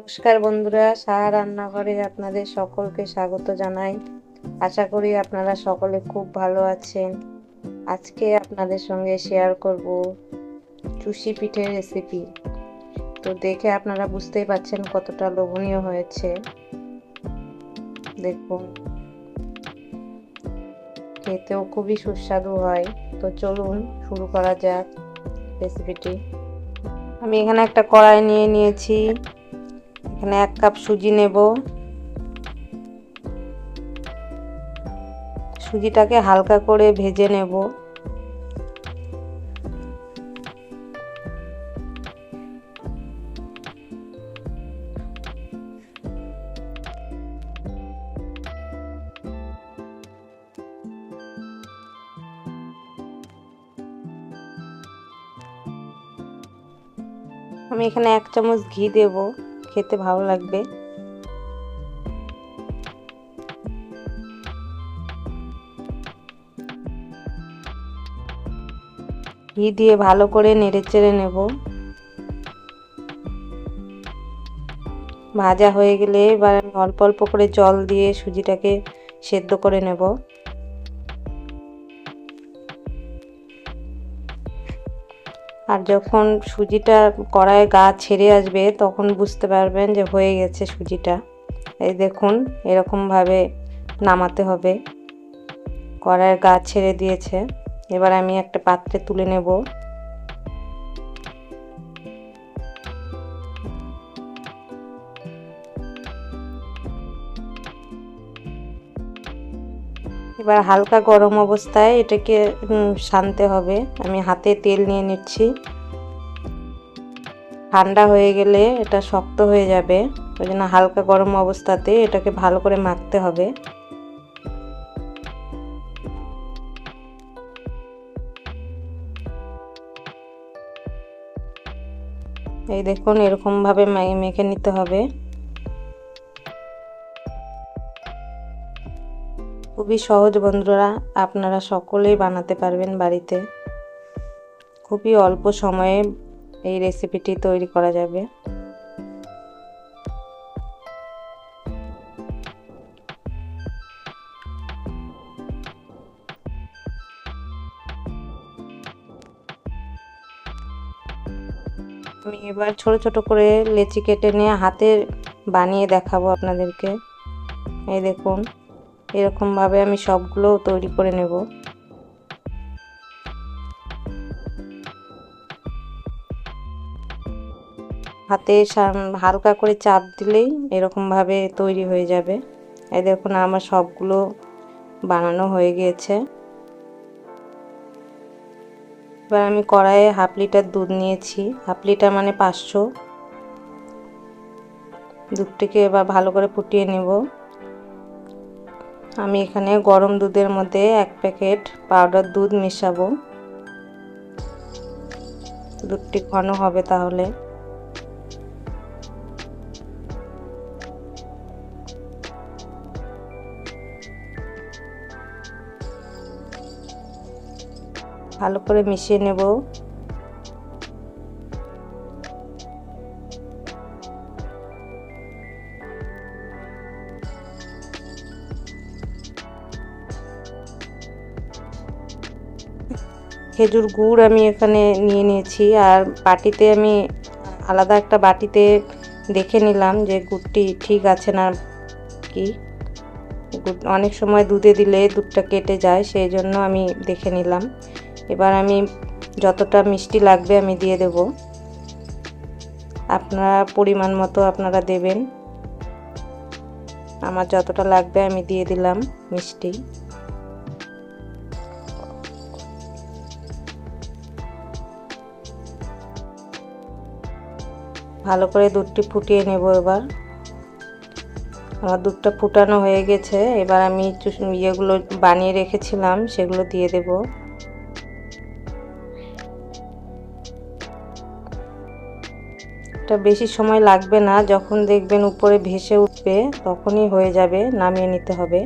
নমস্কার বন্ধুরা, সাহা রান্নাঘরে আপনাদের সকলকে স্বাগত জানাই। আশা করি আপনারা সকলে খুব ভালো আছেন। আজকে আপনাদের সঙ্গে শেয়ার করব চুষি পিঠের রেসিপি। তো দেখে আপনারা বুঝতেই পারছেন কতটা লোভনীয় হয়েছে। দেখুন, খেতেও খুবই সুস্বাদু হয়। তো চলুন শুরু করা যাক রেসিপিটি। আমি এখানে একটা কড়াই নিয়ে নিয়েছি। এখানে 1 কাপ সুজি নেব। সুজিটাকে হালকা করে ভেজে নেব। আমি এখানে 1 চামচ ঘি দেব, খেতে ভালো লাগবে। ঘি দিয়ে ভালো করে নেড়েচেড়ে নেব। ভাজা হয়ে গেলে এবার আমি অল্প অল্প করে জল দিয়ে সুজিটাকে সেদ্ধ করে নেব। আর যখন সুজিটা কড়াইয়ে গা ছেড়ে আসবে তখন বুঝতে পারবেন যে হয়ে গেছে সুজিটা। এই দেখুন, এরকমভাবে নামাতে হবে। কড়াইয়ের গা ছেড়ে দিয়েছে। এবার আমি একটা পাত্রে তুলে নেব। এবার হালকা গরম অবস্থায় এটাকে সানতে হবে। আমি হাতে তেল নিয়ে নিচ্ছি। ঠান্ডা হয়ে গেলে এটা শক্ত হয়ে যাবে, ওই জন্য হালকা গরম অবস্থাতে এটাকে ভালো করে মাখতে হবে। এই দেখুন, এরকমভাবে মেখে নিতে হবে। খুবই সহজ বন্ধুরা, আপনারা সকলেই বানাতে পারবেন বাড়িতে। খুবই অল্প সময়ে এই রেসিপিটি তৈরি করা যাবে। আমি এবার ছোট ছোট করে লেচি কেটে নিয়ে হাতে বানিয়ে দেখাবো আপনাদেরকে। এই দেখুন, এরকমভাবে আমি সবগুলো তৈরি করে নেব। হাতে হালকা করে চাপ দিলেই এরকমভাবে তৈরি হয়ে যাবে। এই দেখুন, আমার সবগুলো বানানো হয়ে গিয়েছে। এবার আমি কড়াইয়ে 1/2 লিটার দুধ নিয়েছি। 1/2 লিটার মানে 500। দুধটিকে এবার ভালো করে ফুটিয়ে নেব। আমি এখানে গরম দুধের মধ্যে 1 প্যাকেট পাউডার দুধ মেশাবো। দুধটি ঘন হবে তাহলে। ভালো করে মিশিয়ে নেব। খেজুর গুড় আমি এখানে নিয়ে নিয়েছি, আর বাটিতে আমি আলাদা একটা বাটিতে দেখে নিলাম যে গুড়টি ঠিক আছে না কি। অনেক সময় দুধে দিলে দুধটা কেটে যায়, সেই জন্য আমি দেখে নিলাম। এবার আমি যতটা মিষ্টি লাগবে আমি দিয়ে দেব। আপনারা পরিমাণ মতো আপনারা দেবেন। আমার যতটা লাগবে আমি দিয়ে দিলাম মিষ্টি। ভালো করে দুধটি ফুটিয়ে নেব। এবার আমার দুধটা ফুটানো হয়ে গেছে। এবার আমি ইয়েগুলো বানিয়ে রেখেছিলাম সেগুলো দিয়ে দেব। এটা বেশি সময় লাগবে না, যখন দেখবেন উপরে ভেসে উঠবে তখনই হয়ে যাবে, নামিয়ে নিতে হবে।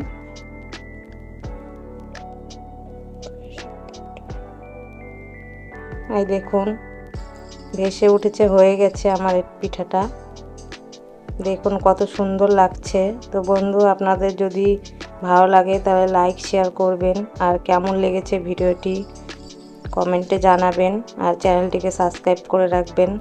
এই দেখুন, ভেসে উঠেছে, হয়ে গেছে আমার পিঠাটা। দেখুন কত সুন্দর লাগছে। তো বন্ধু, আপনাদের যদি ভালো লাগে তাহলে লাইক শেয়ার করবেন, আর কেমন লেগেছে ভিডিওটি কমেন্টে জানাবেন, আর চ্যানেলটিকে সাবস্ক্রাইব করে রাখবেন।